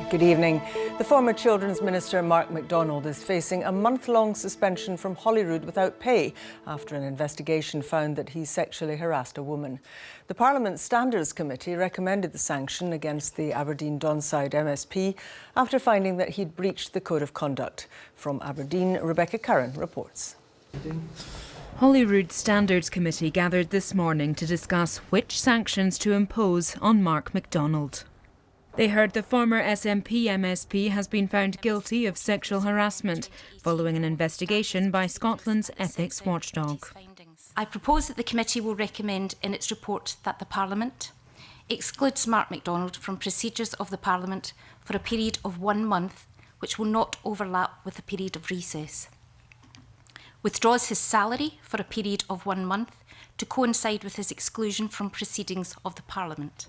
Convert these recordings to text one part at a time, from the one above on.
Good evening. The former Children's Minister Mark MacDonald is facing a month-long suspension from Holyrood without pay after an investigation found that he sexually harassed a woman. The Parliament's Standards Committee recommended the sanction against the Aberdeen Donside MSP after finding that he'd breached the Code of Conduct. From Aberdeen, Rebecca Curran reports. Holyrood Standards Committee gathered this morning to discuss which sanctions to impose on Mark MacDonald. They heard the former SNP MSP has been found guilty of sexual harassment following an investigation by Scotland's ethics watchdog. I propose that the committee will recommend in its report that the Parliament excludes Mark MacDonald from procedures of the Parliament for a period of 1 month, which will not overlap with the period of recess. Withdraws his salary for a period of 1 month to coincide with his exclusion from proceedings of the Parliament.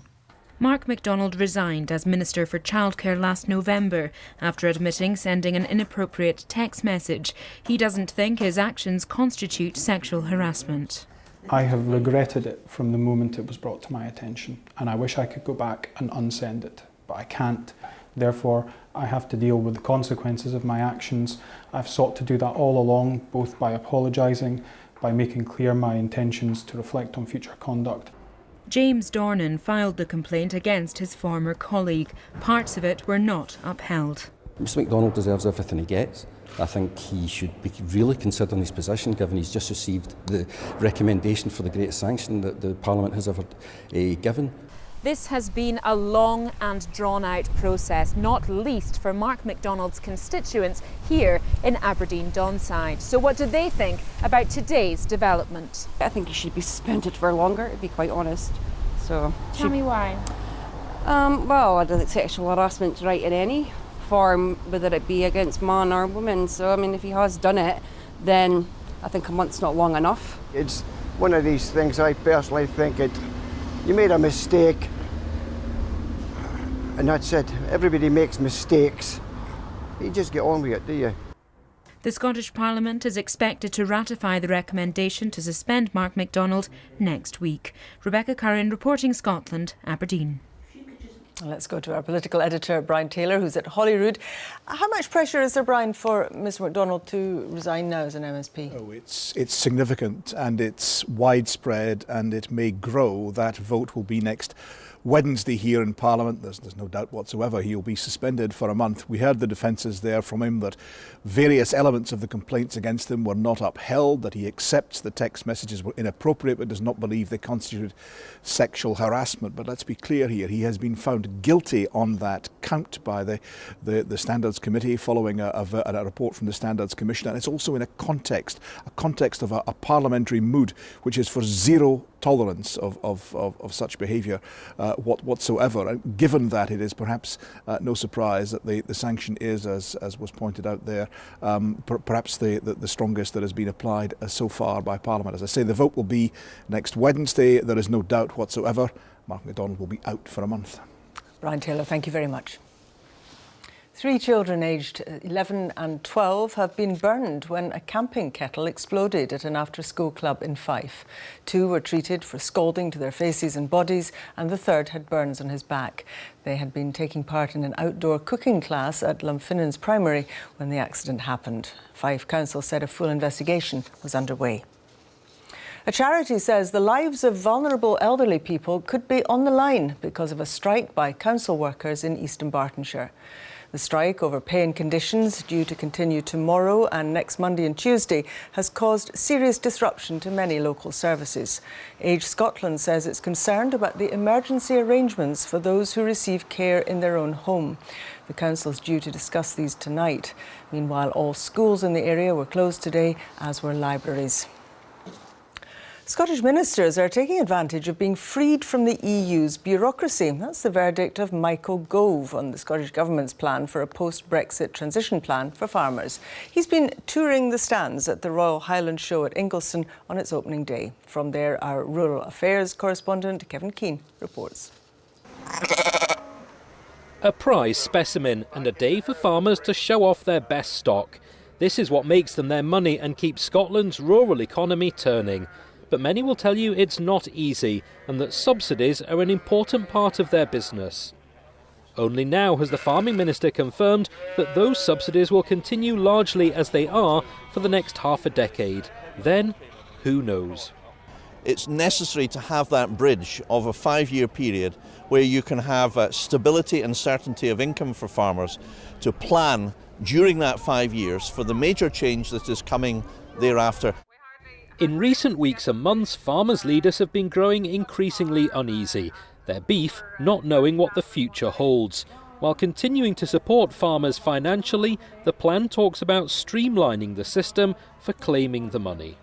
Mark MacDonald resigned as Minister for Childcare last November after admitting sending an inappropriate text message. He doesn't think his actions constitute sexual harassment. I have regretted it from the moment it was brought to my attention, and I wish I could go back and unsend it, but I can't. Therefore, I have to deal with the consequences of my actions. I've sought to do that all along, both by apologising, by making clear my intentions to reflect on future conduct. James Dornan filed the complaint against his former colleague. Parts of it were not upheld. Mr MacDonald deserves everything he gets. I think he should be really considering his position, given he's just received the recommendation for the greatest sanction that the Parliament has ever given. This has been a long and drawn-out process, not least for Mark MacDonald's constituents here in Aberdeen Donside. So what do they think about today's development? I think he should be suspended for longer, to be quite honest. So tell me why. Well, I don't think sexual harassment's right in any form, whether it be against man or woman. So, I mean, if he has done it, then I think a month's not long enough. It's one of these things I personally think you made a mistake, and that's it. Everybody makes mistakes. You just get on with it, do you? The Scottish Parliament is expected to ratify the recommendation to suspend Mark MacDonald next week. Rebecca Curran, reporting Scotland, Aberdeen. Let's go to our political editor, Brian Taylor, who's at Holyrood. How much pressure is there, Brian, for Mr MacDonald to resign now as an MSP? Oh, it's significant and it's widespread and it may grow. That vote will be next Wednesday here in Parliament. There's no doubt whatsoever he'll be suspended for a month. We heard the defences there from him that various elements of the complaints against him were not upheld, that he accepts the text messages were inappropriate but does not believe they constituted sexual harassment. But let's be clear here, he has been found guilty on that count by the Standards Committee following a report from the Standards Commission, and it's also in a context of a parliamentary mood which is for zero tolerance of such behaviour whatsoever. And given that, it is perhaps no surprise that the sanction is, as was pointed out there, perhaps the strongest that has been applied so far by Parliament. As I say, the vote will be next Wednesday. There is no doubt whatsoever Mark MacDonald will be out for a month. Brian Taylor, thank you very much. 3 children aged 11 and 12 have been burned when a camping kettle exploded at an after-school club in Fife. 2 were treated for scalding to their faces and bodies, and the third had burns on his back. They had been taking part in an outdoor cooking class at Lumfinnins Primary when the accident happened. Fife Council said a full investigation was underway. A charity says the lives of vulnerable elderly people could be on the line because of a strike by council workers in Eastern Bartonshire. The strike over pay and conditions, due to continue tomorrow and next Monday and Tuesday, has caused serious disruption to many local services. Age Scotland says it's concerned about the emergency arrangements for those who receive care in their own home. The council is due to discuss these tonight. Meanwhile, all schools in the area were closed today, as were libraries. Scottish ministers are taking advantage of being freed from the EU's bureaucracy. That's the verdict of Michael Gove on the Scottish Government's plan for a post-Brexit transition plan for farmers. He's been touring the stands at the Royal Highland Show at Ingliston on its opening day. From there, our Rural Affairs correspondent Kevin Keane reports. A prize specimen and a day for farmers to show off their best stock. This is what makes them their money and keeps Scotland's rural economy turning. But many will tell you it's not easy and that subsidies are an important part of their business. Only now has the Farming Minister confirmed that those subsidies will continue largely as they are for the next half a decade. Then, who knows? It's necessary to have that bridge of a 5-year period where you can have stability and certainty of income for farmers to plan during that 5 years for the major change that is coming thereafter. In recent weeks and months, farmers' leaders have been growing increasingly uneasy, their beef not knowing what the future holds. While continuing to support farmers financially, the plan talks about streamlining the system for claiming the money.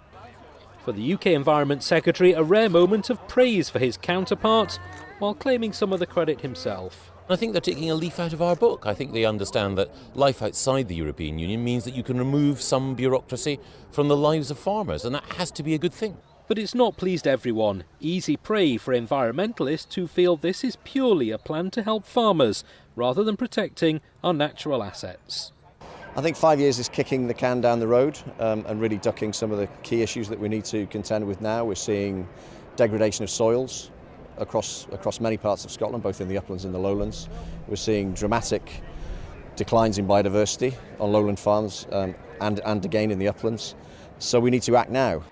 For the UK Environment Secretary, a rare moment of praise for his counterpart, while claiming some of the credit himself. I think they're taking a leaf out of our book. I think they understand that life outside the European Union means that you can remove some bureaucracy from the lives of farmers, and that has to be a good thing. But it's not pleased everyone. Easy prey for environmentalists who feel this is purely a plan to help farmers, rather than protecting our natural assets. I think 5 years is kicking the can down the road and really ducking some of the key issues that we need to contend with now. We're seeing degradation of soils across many parts of Scotland, both in the uplands and the lowlands. We're seeing dramatic declines in biodiversity on lowland farms and again in the uplands. So we need to act now.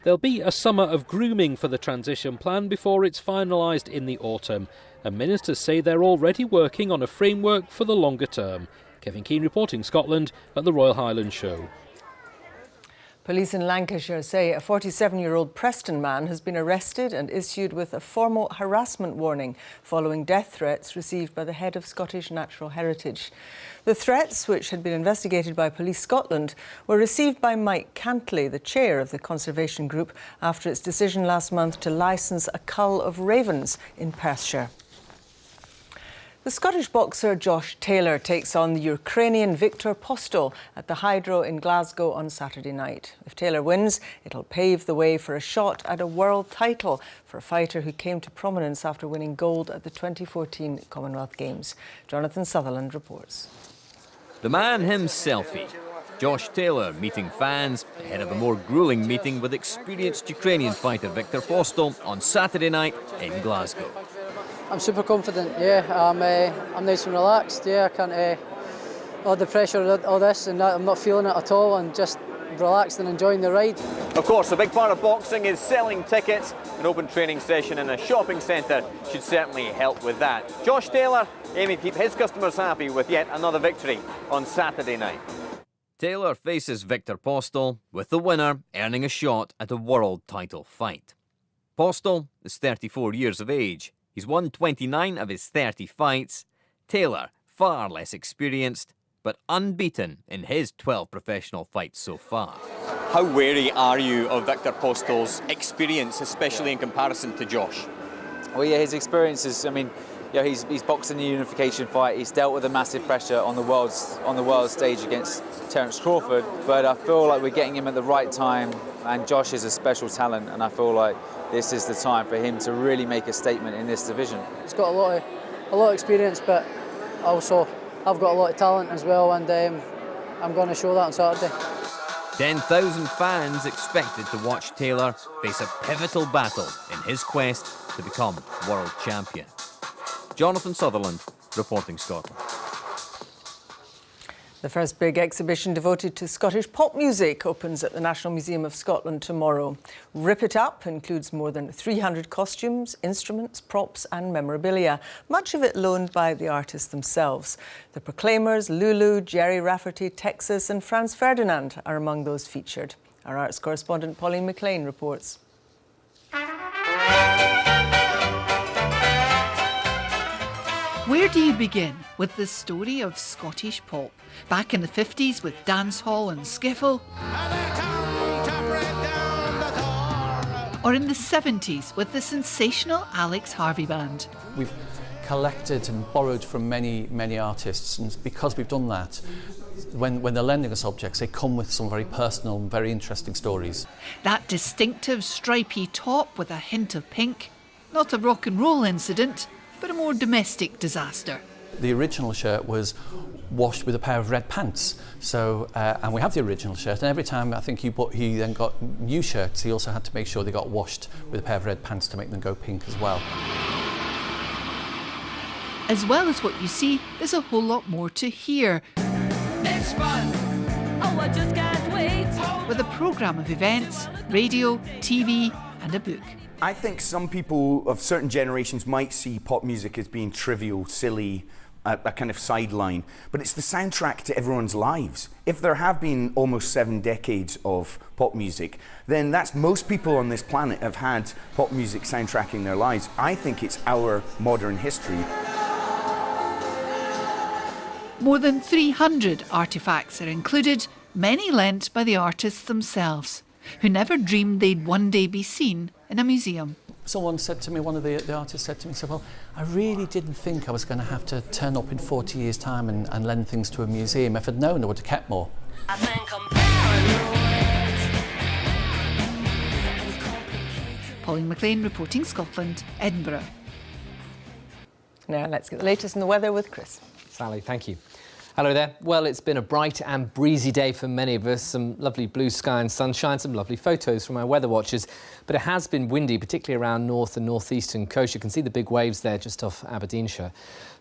There'll be a summer of grooming for the transition plan before it's finalised in the autumn, and ministers say they're already working on a framework for the longer term. Kevin Keane reporting Scotland at the Royal Highland Show. Police in Lancashire say a 47-year-old Preston man has been arrested and issued with a formal harassment warning following death threats received by the head of Scottish Natural Heritage. The threats, which had been investigated by Police Scotland, were received by Mike Cantley, the chair of the conservation group, after its decision last month to licence a cull of ravens in Perthshire. The Scottish boxer Josh Taylor takes on the Ukrainian Viktor Postol at the Hydro in Glasgow on Saturday night. If Taylor wins, it'll pave the way for a shot at a world title for a fighter who came to prominence after winning gold at the 2014 Commonwealth Games. Jonathan Sutherland reports. The man himself, Josh Taylor, meeting fans ahead of a more gruelling meeting with experienced Ukrainian fighter Viktor Postol on Saturday night in Glasgow. I'm super confident, yeah. I'm nice and relaxed, yeah. I can't, all the pressure, all this and that, I'm not feeling it at all, and just relaxed and enjoying the ride. Of course, a big part of boxing is selling tickets. An open training session in a shopping centre should certainly help with that. Josh Taylor aiming to keep his customers happy with yet another victory on Saturday night. Taylor faces Viktor Postol, with the winner earning a shot at a world title fight. Postol is 34 years of age. He's won 29 of his 30 fights. Taylor, far less experienced, but unbeaten in his 12 professional fights so far. How wary are you of Viktor Postol's experience, especially in comparison to Josh? Well, yeah, his experience is, I mean, yeah, he's boxed in the unification fight. He's dealt with a massive pressure on the world stage against Terence Crawford. But I feel like we're getting him at the right time, and Josh is a special talent, and I feel like this is the time for him to really make a statement in this division. He's got a lot of experience, but also I've got a lot of talent as well, and I'm going to show that on Saturday. 10,000 fans expected to watch Taylor face a pivotal battle in his quest to become world champion. Jonathan Sutherland, reporting Scotland. The first big exhibition devoted to Scottish pop music opens at the National Museum of Scotland tomorrow. Rip It Up includes more than 300 costumes, instruments, props and memorabilia, much of it loaned by the artists themselves. The Proclaimers, Lulu, Jerry Rafferty, Texas and Franz Ferdinand are among those featured. Our arts correspondent Pauline McLean reports. Where do you begin with the story of Scottish pop? Back in the 50s with dancehall and skiffle? Or in the 70s with the sensational Alex Harvey Band? We've collected and borrowed from many, many artists, and because we've done that, when they're lending us objects, they come with some very personal and very interesting stories. That distinctive stripy top with a hint of pink, not a rock and roll incident, but a more domestic disaster. The original shirt was washed with a pair of red pants. So, and we have the original shirt, and every time I think he then got new shirts, he also had to make sure they got washed with a pair of red pants to make them go pink as well. As well as what you see, there's a whole lot more to hear. It's fun. Oh, I just can't wait. With a programme of events, radio, TV and a book. I think some people of certain generations might see pop music as being trivial, silly, a kind of sideline, but it's the soundtrack to everyone's lives. If there have been almost 7 decades of pop music, then that's most people on this planet have had pop music soundtracking their lives. I think it's our modern history. More than 300 artefacts are included, many lent by the artists themselves, who never dreamed they'd one day be seen in a museum. Someone said to me, one of the artists said to me, well, I really didn't think I was going to have to turn up in 40 years' time and lend things to a museum. If I'd known, I would have kept more. Pauline McLean reporting Scotland, Edinburgh. Now let's get the latest in the weather with Chris. Sally, thank you. Hello there. Well, it's been a bright and breezy day for many of us. Some lovely blue sky and sunshine, some lovely photos from our weather watchers. But it has been windy, particularly around north and northeastern coast. You can see the big waves there just off Aberdeenshire.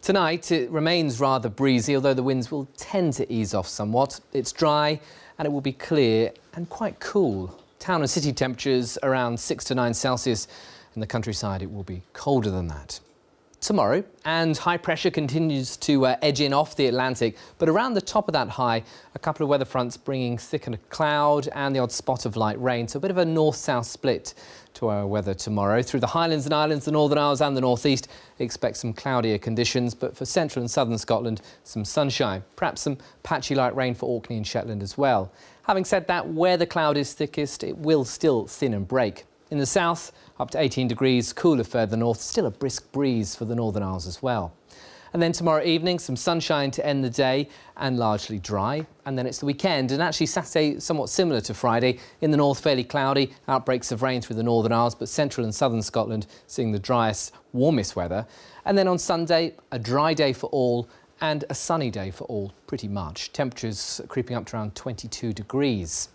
Tonight, it remains rather breezy, although the winds will tend to ease off somewhat. It's dry and it will be clear and quite cool. Town and city temperatures around 6 to 9 Celsius. In the countryside, it will be colder than that. Tomorrow, and high pressure continues to edge in off the Atlantic, but around the top of that high, a couple of weather fronts bringing thickened cloud and the odd spot of light rain, so a bit of a north-south split to our weather tomorrow. Through the Highlands and Islands, the Northern Isles and the North East, expect some cloudier conditions, but for central and southern Scotland, some sunshine, perhaps some patchy light rain for Orkney and Shetland as well. Having said that, where the cloud is thickest, it will still thin and break. In the south, up to 18 degrees, cooler further north, still a brisk breeze for the Northern Isles as well. And then tomorrow evening, some sunshine to end the day and largely dry. And then it's the weekend, and actually Saturday somewhat similar to Friday. In the north, fairly cloudy, outbreaks of rain through the Northern Isles, but central and southern Scotland seeing the driest, warmest weather. And then on Sunday, a dry day for all and a sunny day for all, pretty much. Temperatures creeping up to around 22 degrees.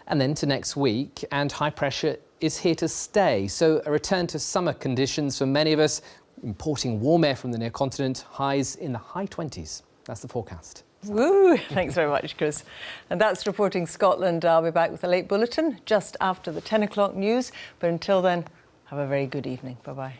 And then to next week, and high pressure is here to stay. So a return to summer conditions for many of us, importing warm air from the near continent, highs in the high 20s. That's the forecast. Woo! Thanks very much, Chris. And that's Reporting Scotland. I'll be back with a late bulletin just after the 10 o'clock news. But until then, have a very good evening. Bye-bye.